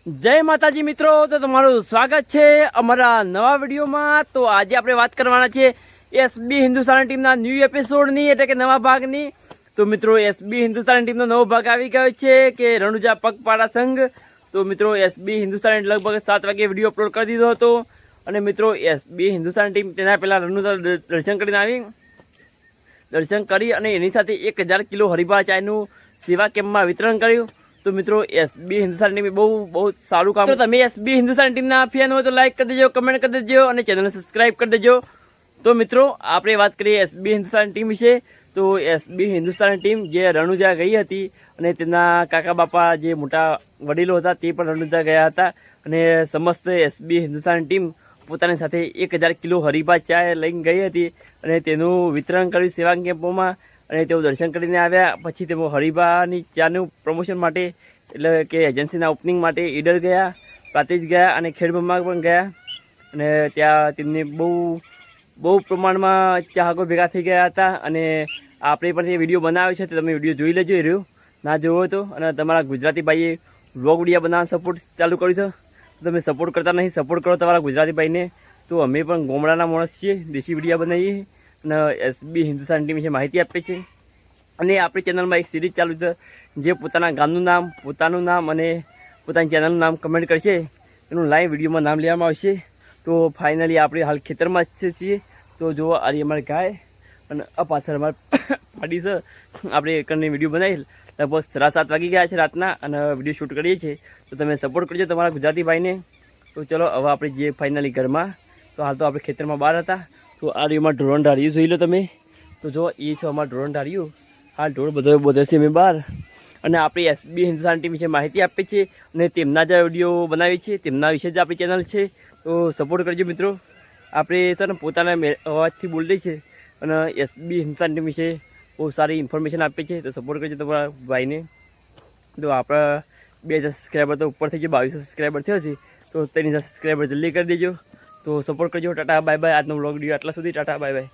જય માતાજી મિત્રો, તો તમારું સ્વાગત છે અમારા નવા વિડીયોમાં। તો આજે આપણે વાત કરવાના છે એસબી હિન્દુસ્તાન ટીમના ન્યૂ એપિસોડની, એટલે કે નવા ભાગની। તો મિત્રો એસબી હિન્દુસ્તાન ટીમનો નવો ભાગ આવી ગયો છે કે રણુજા પગપાળા સંઘ। તો મિત્રો એસબી હિન્દુસ્તાન લગભગ 7 વાગે વિડીયો અપલોડ કરી દીધો હતો અને મિત્રો એસબી હિન્દુસ્તાન ટીમ તેના પહેલાં રણુજા દર્શન કરીને આવી, દર્શન કરી અને એની સાથે 1000 કિલો હરિભા ચાયનું સેવા કેમ્પમાં વિતરણ કર્યું। તો મિત્રો એસબી હિન્દુસ્તાન ટીમે બહુ સારું કામ। તો તમે એસબી હિન્દુસ્તાન ટીમના ફેન હોય તો લાઈક કરી દેજો, કમેન્ટ કરી દેજો અને ચેનલને સબસ્ક્રાઈબ કરી દેજો। તો મિત્રો આપણે વાત કરીએ એસબી હિન્દુસ્તાન ટીમ વિશે। તો એસબી હિન્દુસ્તાન ટીમ જે રણુજા ગઈ હતી અને તેમના કાકા બાપા જે મોટા વડીલો હતા તે પણ રણુજા ગયા હતા અને સમસ્ત એસબી હિન્દુસ્તાન ટીમ પોતાની સાથે 1000 કિલો હરિભા ચાય લઈને ગઈ હતી અને તેનું વિતરણ કર્યું સેવા કેમ્પોમાં અને તેઓ દર્શન કરીને આવ્યા। પછી તેઓ હરિભાની ચાનું પ્રમોશન માટે એટલે કે એજન્સીના ઓપનિંગ માટે ઈડર ગયા, પ્રાંતિજ ગયા અને ખેડબ્રહ્મા પણ ગયા અને ત્યાં તેમને બહુ પ્રમાણમાં ચાહકો ભેગા થઈ ગયા હતા અને આપણે પણ એ વિડીયો બનાવ્યો છે તો તમે વિડીયો જોઈ લેજો, એ રહ્યો ના જોવો તો। અને તમારા ગુજરાતી ભાઈએ વ્લોગ વિડીયો બનાવવાનો સપોર્ટ ચાલુ કર્યું છે, તો તમે સપોર્ટ કરતા નહીં, સપોર્ટ કરો તમારા ગુજરાતી ભાઈને। તો અમે પણ ગામડાના માણસ છીએ, દેશી વિડીયો બનાવીએ અને એસબી હિન્દુસ્તાન ટીમ વિશે માહિતી આપે છે। અને આપણી ચેનલમાં એક સિરીઝ ચાલુ છે, જે પોતાના ગામનું નામ, પોતાનું નામ અને પોતાની ચેનલનું નામ કમેન્ટ કરશે એનું લાઈવ વિડીયોમાં નામ લેવામાં આવશે। તો ફાઇનલી આપણે હાલ ખેતરમાં જ છીએ। તો જો આ અમારી ગાય અને આ પાછળ અમારે પાડી છે, આપણે એકરની વિડીયો બનાવી લગભગ 7:30 વાગી ગયા છે રાતના અને વિડીયો શૂટ કરીએ છીએ। તો તમે સપોર્ટ કરજો તમારા ગુજરાતી ભાઈને। તો ચલો હવે આપણે જે ફાઇનલી ઘરમાં, તો હાલ તો આપણે ખેતરમાં બહાર હતા। તો આ રહ્યું ઢોરણ ઢાળ્યું જોઈ લો તમે। તો જો એ છે અમારું ઢોરણ ઢાળ્યું, હાલ ઢોર બધો છે અમે બહાર અને આપણી એસબી હિન્દુસ્તાન ટીમ વિશે માહિતી આપીએ છીએ અને તેમના જે વિડીયો બનાવીએ છીએ તેમના વિશે જ આપણી ચેનલ છે। તો સપોર્ટ કરજો મિત્રો। આપણે છે ને પોતાના અવાજથી બોલીએ છીએ અને એસબી હિન્દુસ્તાન ટીમ વિશે બહુ સારી ઇન્ફોર્મેશન આપીએ છીએ। તો સપોર્ટ કરજો તમારા ભાઈને। તો આપણા 2000 સબસ્ક્રાઈબર તો ઉપર થઈ ગયો, 2200 સબસ્ક્રાઈબર થયો છે, તો તેની સબસ્ક્રાઈબર જલ્દી કરી દેજો। તો સપોર્ટ કરજો। Tata bye bye. આજનો વ્લોગ વિડીયો આટલા સુધી, ટાટા બાય બાય।